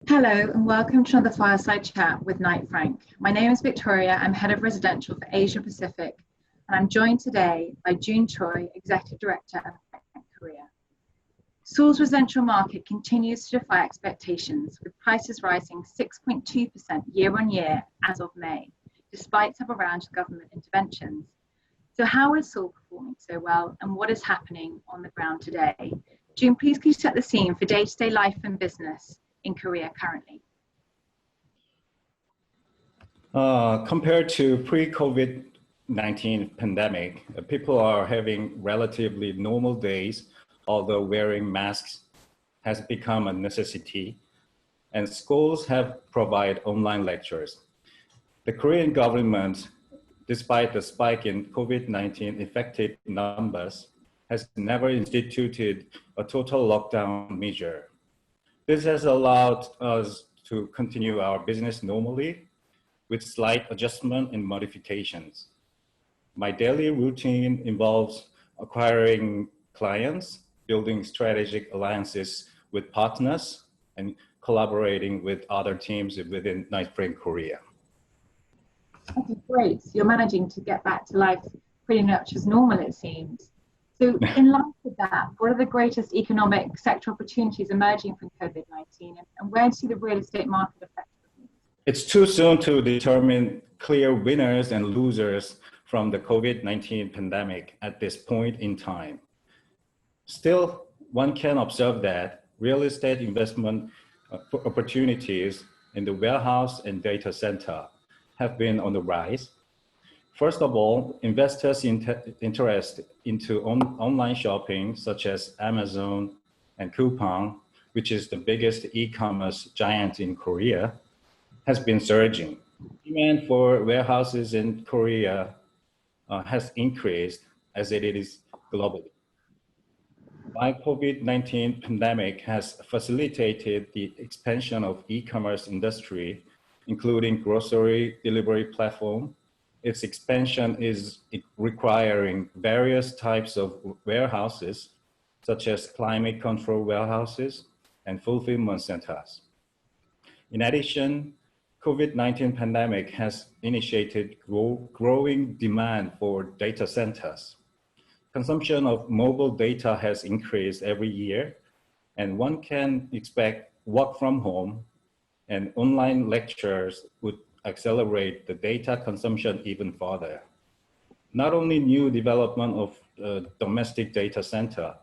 Hello and welcome to another Fireside Chat with Knight Frank. My name is Victoria, I'm Head of Residential for Asia Pacific, and I'm joined today by Joon Choi, Executive Director of Frank Korea. Seoul's residential market continues to defy expectations, with prices rising 6.2% year on year as of May, despite several rounds of government interventions. So how is Seoul performing so well, and what is happening on the ground today? Joon, please can you set the scene for day-to-day life and business in Korea currently? Compared to pre-COVID-19 pandemic, people are having relatively normal days, although wearing masks has become a necessity, and schools have provided online lectures. The Korean government, despite the spike in COVID-19 infected numbers, has never instituted a total lockdown measure. This has allowed us to continue our business normally with slight adjustment and modifications. My daily routine involves acquiring clients, building strategic alliances with partners, and collaborating with other teams within Knight Frank Korea. Okay, great. So you're managing to get back to life pretty much as normal, it seems. So in light of that, what are the greatest economic sector opportunities emerging from COVID-19, and where do you see the real estate market affected? It's too soon to determine clear winners and losers from the COVID-19 pandemic at this point in time. Still, one can observe that real estate investment opportunities in the warehouse and data center have been on the rise. First of all, investors' interest into online shopping, such as Amazon and Coupang, which is the biggest e-commerce giant in Korea, has been surging. Demand for warehouses in Korea has increased as it is globally. While COVID-19 pandemic has facilitated the expansion of e-commerce industry, including grocery delivery platform, its expansion is requiring various types of warehouses, such as climate control warehouses and fulfillment centers. In addition, COVID-19 pandemic has initiated growing demand for data centers. Consumption of mobile data has increased every year, and one can expect work from home and online lectures would accelerate the data consumption even further. Not only new development of domestic data center,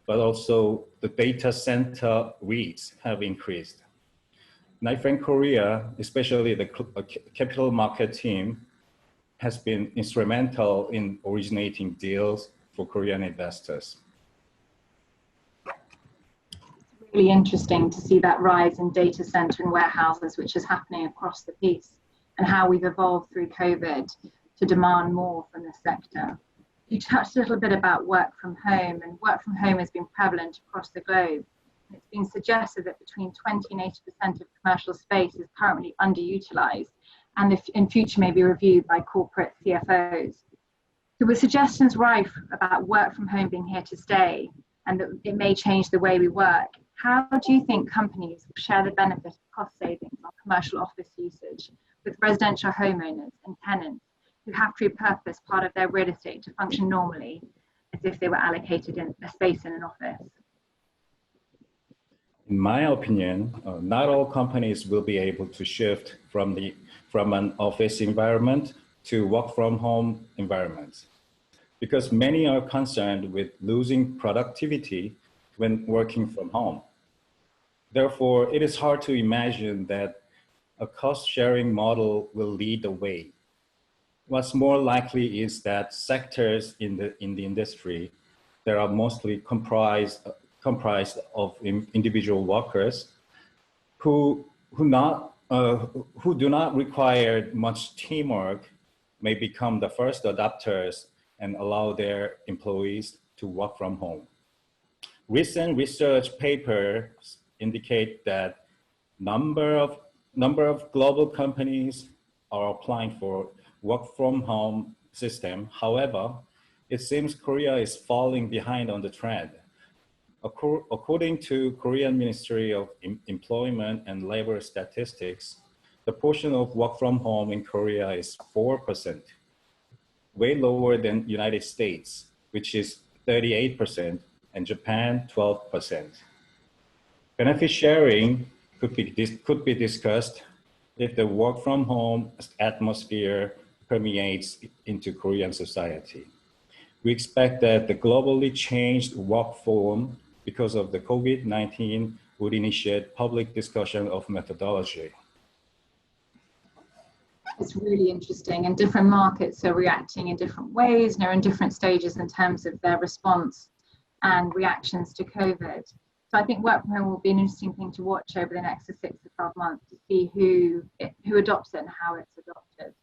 but also the data center REITs have increased. Knight Frank Korea, especially the capital market team, has been instrumental in originating deals for Korean investors. Really interesting to see that rise in data center and warehouses, which is happening across the piece, and how we've evolved through COVID to demand more from the sector. You touched a little bit about work from home, and work from home has been prevalent across the globe. It's been suggested that between 20 and 80% of commercial space is currently underutilized, and if in future may be reviewed by corporate CFOs. So with suggestions rife about work from home being here to stay, and that it may change the way we work, how do you think companies will share the benefit of cost savings on commercial office usage with residential homeowners and tenants who have to repurpose part of their real estate to function normally as if they were allocated in a space in an office? In my opinion, not all companies will be able to shift from an office environment to work from home environments, because many are concerned with losing productivity when working from home. Therefore, it is hard to imagine that a cost-sharing model will lead the way. What's more likely is that sectors in the industry that are mostly comprised of individual workers who do not require much teamwork may become the first adopters and allow their employees to work from home. Recent research papers indicate that number of global companies are applying for work from home system. However, it seems Korea is falling behind on the trend. According to Korean Ministry of Employment and Labor Statistics, the portion of work from home in Korea is 4%, way lower than United States, which is 38%, and Japan, 12%. Benefit sharing could be discussed if the work from home atmosphere permeates into Korean society. We expect that the globally changed work form because of the COVID-19 would initiate public discussion of methodology. It's really interesting, and different markets are reacting in different ways and are in different stages in terms of their response and reactions to COVID. So I think work from home will be an interesting thing to watch over the next 6 to 12 months to see who adopts it and how it's adopted.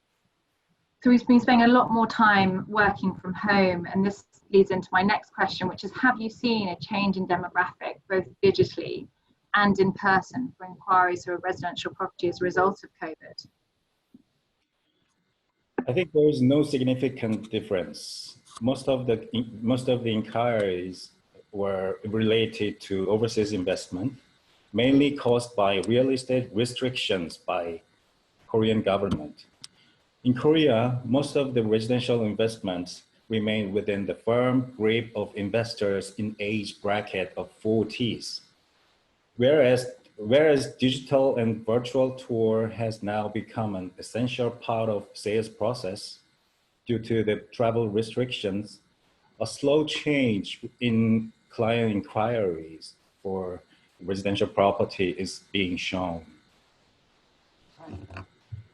So we've been spending a lot more time working from home, and this leads into my next question, which is, have you seen a change in demographic, both digitally and in person, for inquiries for a residential property as a result of COVID? I think there is no significant difference. Most of the inquiries were related to overseas investment, mainly caused by real estate restrictions by Korean government. In Korea, most of the residential investments remain within the firm grip of investors in age bracket of 40s, whereas digital and virtual tour has now become an essential part of sales process due to the travel restrictions. A slow change in client inquiries for residential property is being shown.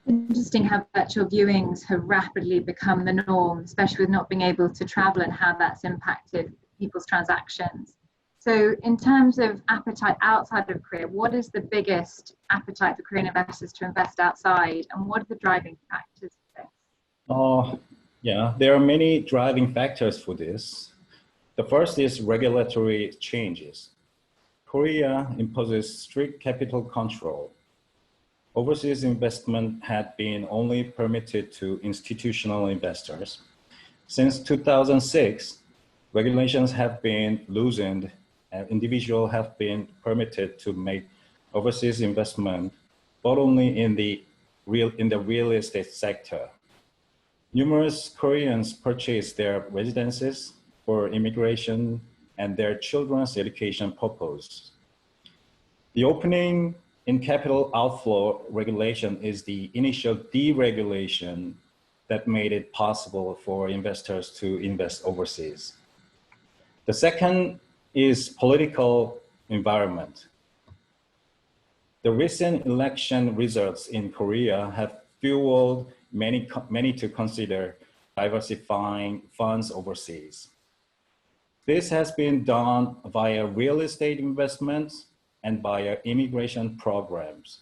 Interesting how virtual viewings have rapidly become the norm, especially with not being able to travel and how that's impacted people's transactions. So in terms of appetite outside of Korea, what is the biggest appetite for Korean investors to invest outside, and what are the driving factors for this? Yeah, there are many driving factors for this. The first is regulatory changes. Korea imposes strict capital control. Overseas investment had been only permitted to institutional investors. Since 2006, regulations have been loosened and individuals have been permitted to make overseas investment, but only in the real estate sector. Numerous Koreans purchase their residences for immigration and their children's education purposes. The opening in capital outflow regulation is the initial deregulation that made it possible for investors to invest overseas. The second is political environment. The recent election results in Korea have fueled many to consider diversifying funds overseas. This has been done via real estate investments and via immigration programs.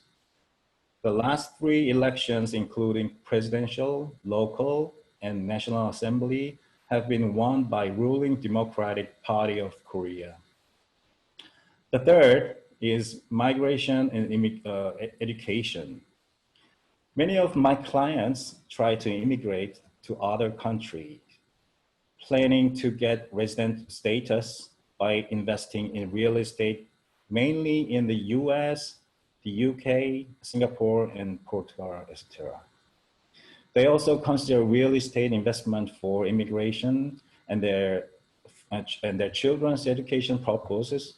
The last three elections, including presidential, local, and National Assembly, have been won by ruling Democratic Party of Korea. The third is migration and education. Many of my clients try to immigrate to other countries, planning to get resident status by investing in real estate, mainly in the US, the UK, Singapore, and Portugal, etc. They also consider real estate investment for immigration and their children's education purposes.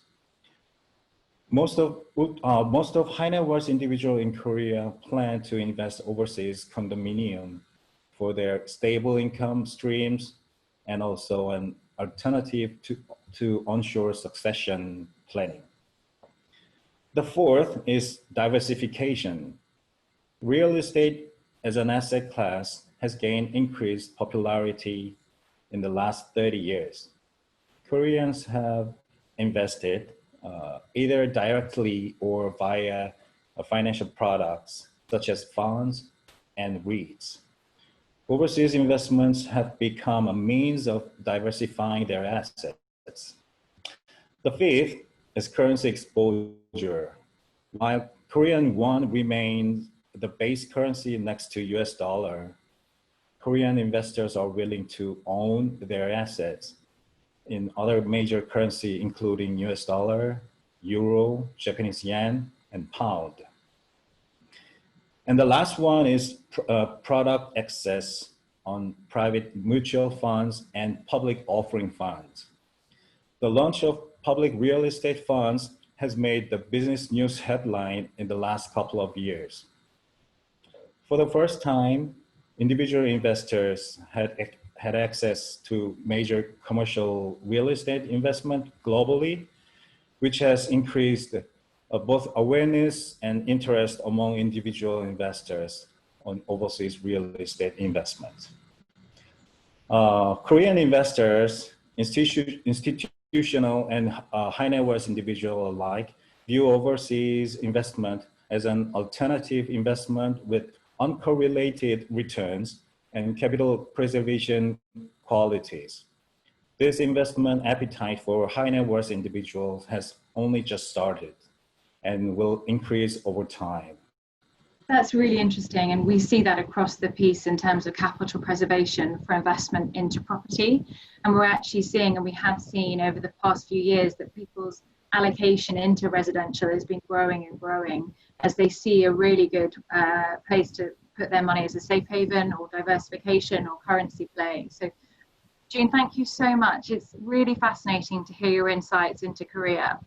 Most of high net worth individuals in Korea plan to invest overseas condominium for their stable income streams and also an alternative to onshore succession planning. The fourth is diversification. Real estate as an asset class has gained increased popularity in the last 30 years. Koreans have invested either directly or via financial products such as funds and REITs. Overseas investments have become a means of diversifying their assets. The fifth is currency exposure. While Korean won remains the base currency next to US dollar, Korean investors are willing to own their assets in other major currency, including US dollar, euro, Japanese yen, and pound. And the last one is product access on private mutual funds and public offering funds. The launch of public real estate funds has made the business news headline in the last couple of years. For the first time, individual investors had access to major commercial real estate investment globally, which has increased both awareness and interest among individual investors on overseas real estate investments. Korean investors, institutional and high net worth individual alike, view overseas investment as an alternative investment with uncorrelated returns and capital preservation qualities. This investment appetite for high net worth individuals has only just started and will increase over time. That's really interesting, and we see that across the piece in terms of capital preservation for investment into property. And we're actually seeing, and we have seen over the past few years, that people's allocation into residential has been growing and growing as they see a really good place to put their money as a safe haven or diversification or currency play. So Joon, thank you so much. It's really fascinating to hear your insights into Korea.